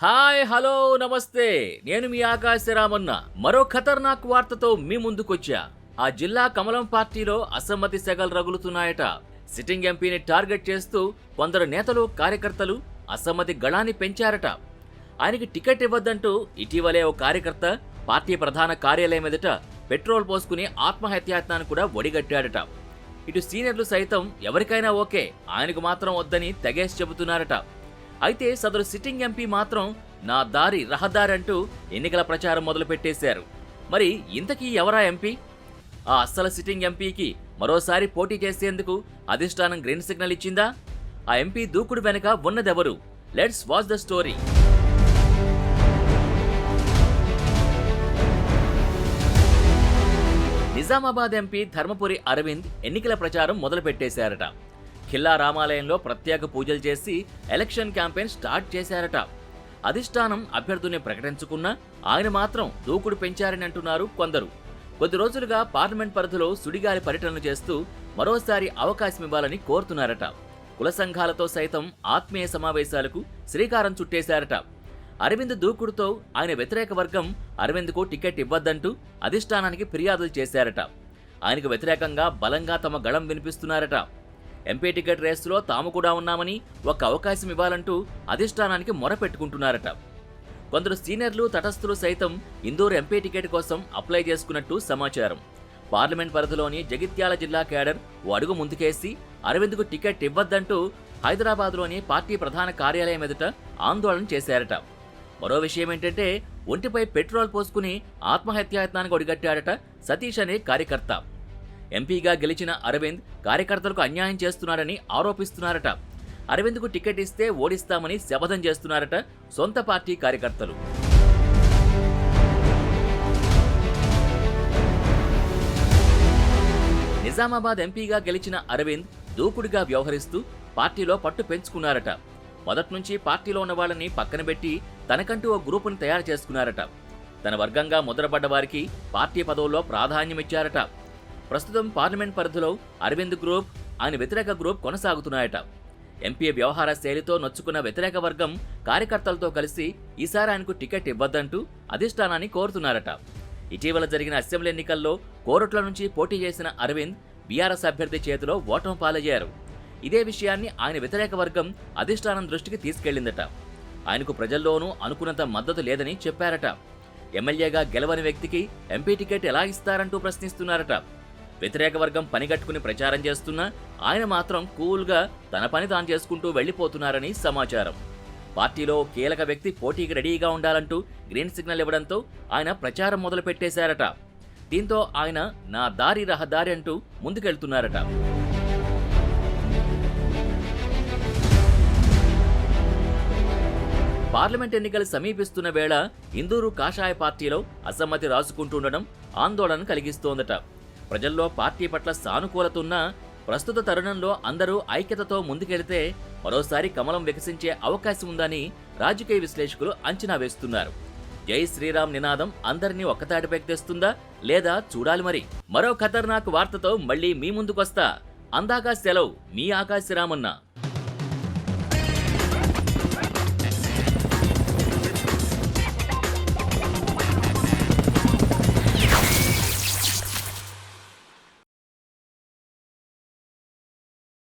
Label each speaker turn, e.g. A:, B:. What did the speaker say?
A: Hi hello నమస్తే. నేను మీ ఆకాశ రామన్న. మరో ఖతర్నాక్ వార్తతో మీ ముందుకొచ్చా. ఆ జిల్లా కమలం పార్టీలో అసమ్మతి సెగలు రగులుతున్నాయట. సిట్టింగ్ ఎంపీని టార్గెట్ చేస్తూ కొందరు నేతలు కార్యకర్తలు అసమ్మతి గళాన్ని పెంచారట. ఆయనకి టికెట్ ఇవ్వద్దంటూ ఇటీవలే ఓ కార్యకర్త పార్టీ ప్రధాన కార్యాలయం ఎదుట పెట్రోల్ పోసుకుని ఆత్మహత్యాయత్నాన్ని కూడా ఒడిగట్టాడట. ఇటు సీనియర్లు సైతం ఎవరికైనా ఓకే, ఆయనకు మాత్రం వద్దని తెగేసి చెబుతున్నారట. అయితే సదరు సిట్టింగ్ ఎంపీ మాత్రం నా దారి రహదారి అంటూ ఎన్నికల ప్రచారం మొదలుపెట్టేశారు. మరి ఇంతకీ ఎవరా ఎంపీ? ఆ అస్సలు సిట్టింగ్ ఎంపీకి మరోసారి పోటీ చేసేందుకు అధిష్టానం గ్రీన్ సిగ్నల్ ఇచ్చిందా? ఆ ఎంపీ దూకుడు వెనుక ఉన్నదెవరు? Let's watch the story. Nizamabad MP Dharmapuri Arvind ఎన్నికల ప్రచారం మొదలుపెట్టేశారట. ఖిల్లా రామాలయంలో ప్రత్యేక పూజలు చేసి ఎలక్షన్ క్యాంపెయిన్ స్టార్ట్ చేశారట. అధిష్టానం అభ్యర్థుల్ని ప్రకటించుకున్నా ఆయన మాత్రం దూకుడు పెంచారని అంటున్నారు కొందరు. కొద్ది రోజులుగా పార్లమెంట్ పరిధిలో సుడిగాలి పర్యటనలు చేస్తూ మరోసారి అవకాశం ఇవ్వాలని కోరుతున్నారట. కుల సంఘాలతో సైతం ఆత్మీయ సమావేశాలకు శ్రీకారం చుట్టేశారట. అరవింద్ దూకుడుతో ఆయన వ్యతిరేక వర్గం అరవింద్కు టికెట్ ఇవ్వద్దంటూ అధిష్టానానికి ఫిర్యాదులు చేశారట. ఆయనకు వ్యతిరేకంగా బలంగా తమ గళం వినిపిస్తున్నారట. ఎంపీ టికెట్ రేసులో తాము కూడా ఉన్నామని ఒక అవకాశం ఇవ్వాలంటూ అధిష్టానానికి మొరపెట్టుకుంటున్నారట. కొందరు సీనియర్లు తటస్థులు సైతం ఇందూరు ఎంపీ టికెట్ కోసం అప్లై చేసుకున్నట్టు సమాచారం. పార్లమెంట్ పరిధిలోని జగిత్యాల జిల్లా కేడర్ ఓ అడుగు ముందుకేసి అరవింద్కు టికెట్ ఇవ్వద్దంటూ హైదరాబాద్లోని పార్టీ ప్రధాన కార్యాలయం ఎదుట ఆందోళన చేశారట. మరో విషయం ఏంటంటే, ఒంటిపై పెట్రోల్ పోసుకుని ఆత్మహత్యాయత్నానికి ఒడిగట్టాడట సతీష్ అనే కార్యకర్త. ఎంపీగా గెలిచిన అరవింద్ కార్యకర్తలకు అన్యాయం చేస్తున్నారని ఆరోపిస్తున్నారట. అరవింద్కు టికెట్ ఇస్తే ఓడిస్తామని శపథం చేస్తున్నారట సొంత పార్టీ కార్యకర్తలు. నిజామాబాద్ ఎంపీగా గెలిచిన అరవింద్ దూకుడుగా వ్యవహరిస్తూ పార్టీలో పట్టు పెంచుకున్నారట. మొదట్నుంచి పార్టీలో ఉన్న వాళ్ళని పక్కన పెట్టి తనకంటూ ఓ గ్రూపుని తయారు చేసుకున్నారట. తన వర్గంగా ముద్రపడ్డ వారికి పార్టీ పదవుల్లో ప్రాధాన్యమిచ్చారట. ప్రస్తుతం పార్లమెంట్ పరిధిలో అరవింద్ గ్రూప్, ఆయన వ్యతిరేక గ్రూప్ కొనసాగుతున్నాయట. ఎంపీ వ్యవహార శైలితో నొచ్చుకున్న వ్యతిరేక వర్గం కార్యకర్తలతో కలిసి ఈసారి ఆయనకు టికెట్ ఇవ్వద్దంటూ అధిష్టానాన్ని కోరుతున్నారట. ఇటీవల జరిగిన అసెంబ్లీ ఎన్నికల్లో కోరుట్ల నుంచి పోటీ చేసిన అరవింద్ బీఆర్ఎస్ అభ్యర్థి చేతిలో ఓటమి పాలయ్యారు. ఇదే విషయాన్ని ఆయన వ్యతిరేక వర్గం అధిష్టానం దృష్టికి తీసుకెళ్లిందట. ఆయనకు ప్రజల్లోనూ అనుకున్నంత మద్దతు లేదని చెప్పారట. ఎమ్మెల్యేగా గెలవని వ్యక్తికి ఎంపీ టికెట్ ఎలా ఇస్తారంటూ ప్రశ్నిస్తున్నారట. వ్యతిరేక వర్గం పనిగట్టుకుని ప్రచారం చేస్తున్నా ఆయన మాత్రం కూల్గా తన పని తాను చేసుకుంటూ వెళ్లిపోతున్నారని సమాచారం. పార్టీలో కీలక వ్యక్తి పోటీకి రెడీగా ఉండాలంటూ గ్రీన్ సిగ్నల్ ఇవ్వడంతో ఆయన ప్రచారం మొదలు పెట్టేశారట. దీంతో ఆయన నా దారి రహదారి అంటూ ముందుకెళ్తున్నారట. పార్లమెంట్ ఎన్నికలు సమీపిస్తున్న వేళ ఇందూరు కాషాయ పార్టీలో అసమ్మతి రాసుకుంటుండడం ఆందోళన కలిగిస్తోందట. ప్రజల్లో పార్టీ పట్ల సానుకూలత ఉన్నా ప్రస్తుత తరుణంలో అందరూ ఐక్యతతో ముందుకెళితే మరోసారి కమలం వికసించే అవకాశం ఉందని రాజకీయ విశ్లేషకులు అంచనా వేస్తున్నారు. జై శ్రీరామ్ నినాదం అందరినీ ఒక్కతాటిపైకి తెస్తుందా లేదా చూడాలి. మరి మరో ఖతర్నాక్ వార్తతో మళ్ళీ మీ ముందుకొస్తా. అందాక సెలవు, మీ ఆకాశ రామన్న.